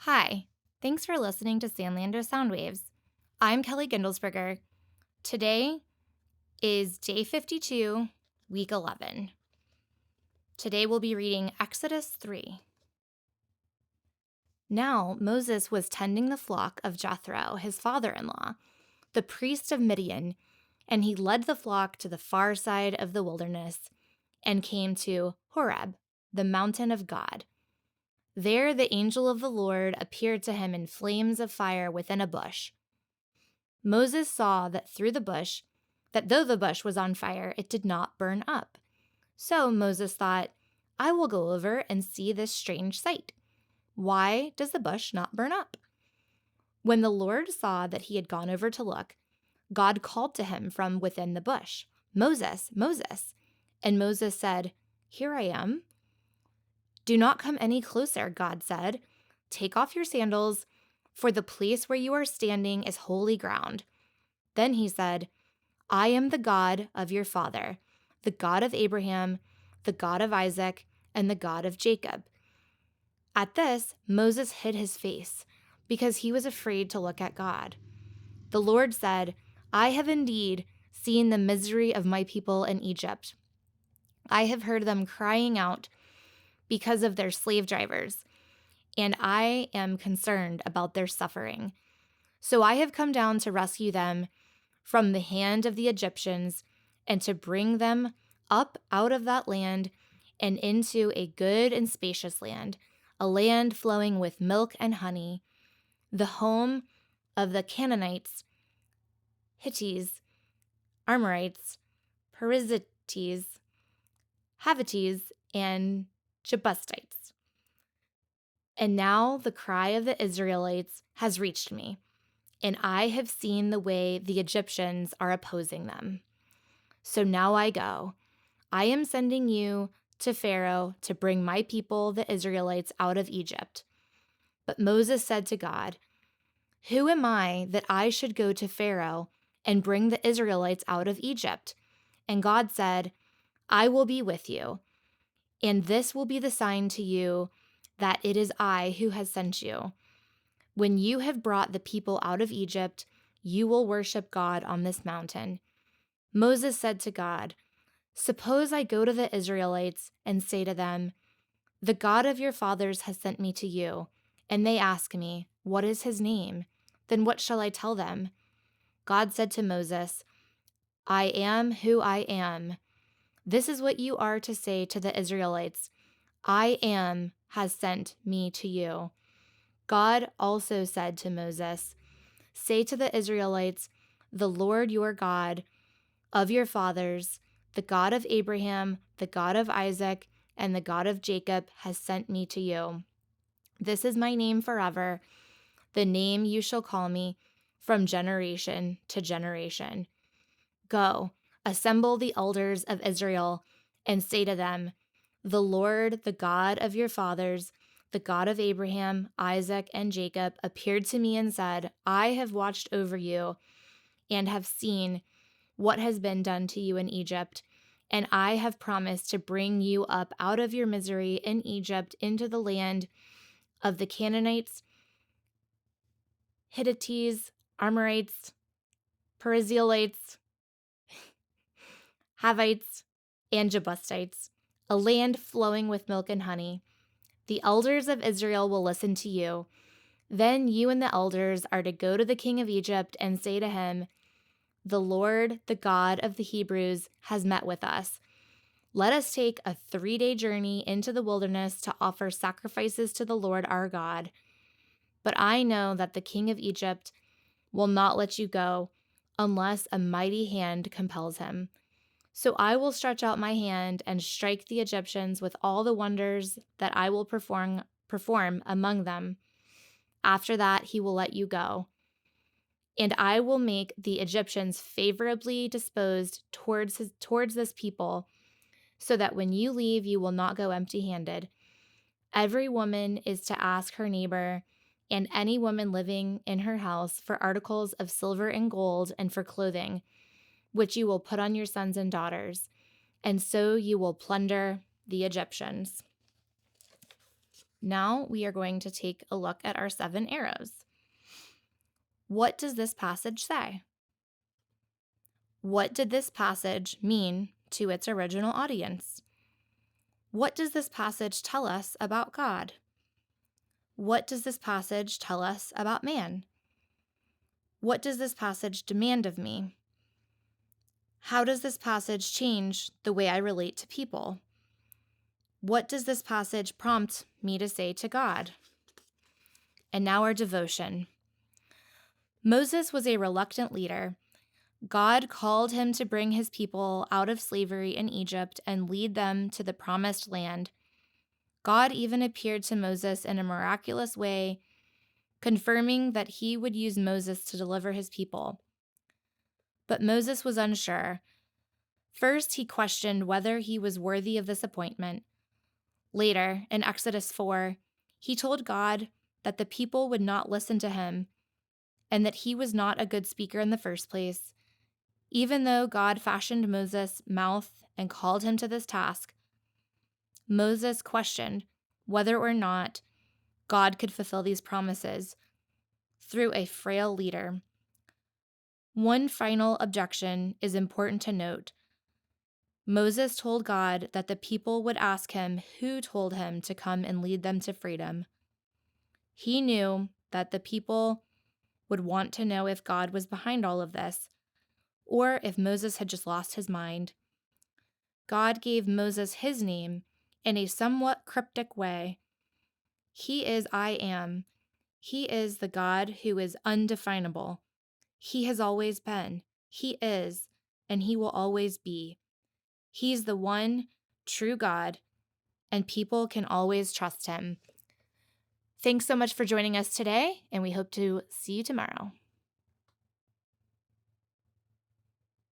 Hi, thanks for listening to Sandlander Soundwaves. I'm Kelly Gindelsberger. Today is day 52, week 11. Today we'll be reading Exodus 3. Now Moses was tending the flock of Jethro, his father-in-law, the priest of Midian, and he led the flock to the far side of the wilderness and came to Horeb, the mountain of God. There the angel of the Lord appeared to him in flames of fire within a bush. Moses saw that though the bush was on fire, it did not burn up. So Moses thought, I will go over and see this strange sight. Why does the bush not burn up? When the Lord saw that he had gone over to look, God called to him from within the bush, Moses, Moses. And Moses said, Here I am. Do not come any closer, God said. Take off your sandals, for the place where you are standing is holy ground. Then he said, I am the God of your father, the God of Abraham, the God of Isaac, and the God of Jacob. At this, Moses hid his face, because he was afraid to look at God. The Lord said, I have indeed seen the misery of my people in Egypt. I have heard them crying out because of their slave drivers, and I am concerned about their suffering. So I have come down to rescue them from the hand of the Egyptians and to bring them up out of that land and into a good and spacious land, a land flowing with milk and honey, the home of the Canaanites, Hittites, Amorites, Perizzites, Havites, and Jebusites. And now the cry of the Israelites has reached me, and I have seen the way the Egyptians are opposing them. So now I go. I am sending you to Pharaoh to bring my people, the Israelites, out of Egypt. But Moses said to God, Who am I that I should go to Pharaoh and bring the Israelites out of Egypt? And God said, I will be with you, and this will be the sign to you that it is I who has sent you. When you have brought the people out of Egypt, you will worship God on this mountain. Moses said to God, Suppose I go to the Israelites and say to them, The God of your fathers has sent me to you, and they ask me, What is his name? Then what shall I tell them? God said to Moses, I am who I am. This is what you are to say to the Israelites, I am has sent me to you. God also said to Moses, Say to the Israelites, The Lord your God of your fathers, the God of Abraham, the God of Isaac, and the God of Jacob has sent me to you. This is my name forever, the name you shall call me from generation to generation. Go, assemble the elders of Israel, and say to them, The Lord, the God of your fathers, the God of Abraham, Isaac, and Jacob, appeared to me and said, I have watched over you and have seen what has been done to you in Egypt, and I have promised to bring you up out of your misery in Egypt into the land of the Canaanites, Hittites, Amorites, Perizzites, Havites, and Jebusites, a land flowing with milk and honey. The elders of Israel will listen to you. Then you and the elders are to go to the king of Egypt and say to him, The Lord, the God of the Hebrews, has met with us. Let us take a 3-day journey into the wilderness to offer sacrifices to the Lord our God. But I know that the king of Egypt will not let you go unless a mighty hand compels him. So I will stretch out my hand and strike the Egyptians with all the wonders that I will perform among them. After that, he will let you go. And I will make the Egyptians favorably disposed towards this people, so that when you leave, you will not go empty-handed. Every woman is to ask her neighbor and any woman living in her house for articles of silver and gold and for clothing, which you will put on your sons and daughters, and so you will plunder the Egyptians. Now we are going to take a look at our 7 arrows. What does this passage say? What did this passage mean to its original audience? What does this passage tell us about God? What does this passage tell us about man? What does this passage demand of me? How does this passage change the way I relate to people? What does this passage prompt me to say to God? And now our devotion. Moses was a reluctant leader. God called him to bring his people out of slavery in Egypt and lead them to the promised land. God even appeared to Moses in a miraculous way, confirming that he would use Moses to deliver his people. But Moses was unsure. First, he questioned whether he was worthy of this appointment. Later, in Exodus 4, he told God that the people would not listen to him and that he was not a good speaker in the first place. Even though God fashioned Moses' mouth and called him to this task, Moses questioned whether or not God could fulfill these promises through a frail leader. One final objection is important to note. Moses told God that the people would ask him who told him to come and lead them to freedom. He knew that the people would want to know if God was behind all of this, or if Moses had just lost his mind. God gave Moses his name in a somewhat cryptic way. He is I am. He is the God who is undefinable. He has always been. He is, and he will always be. He's the one true God, and people can always trust him. Thanks so much for joining us today, and we hope to see you tomorrow.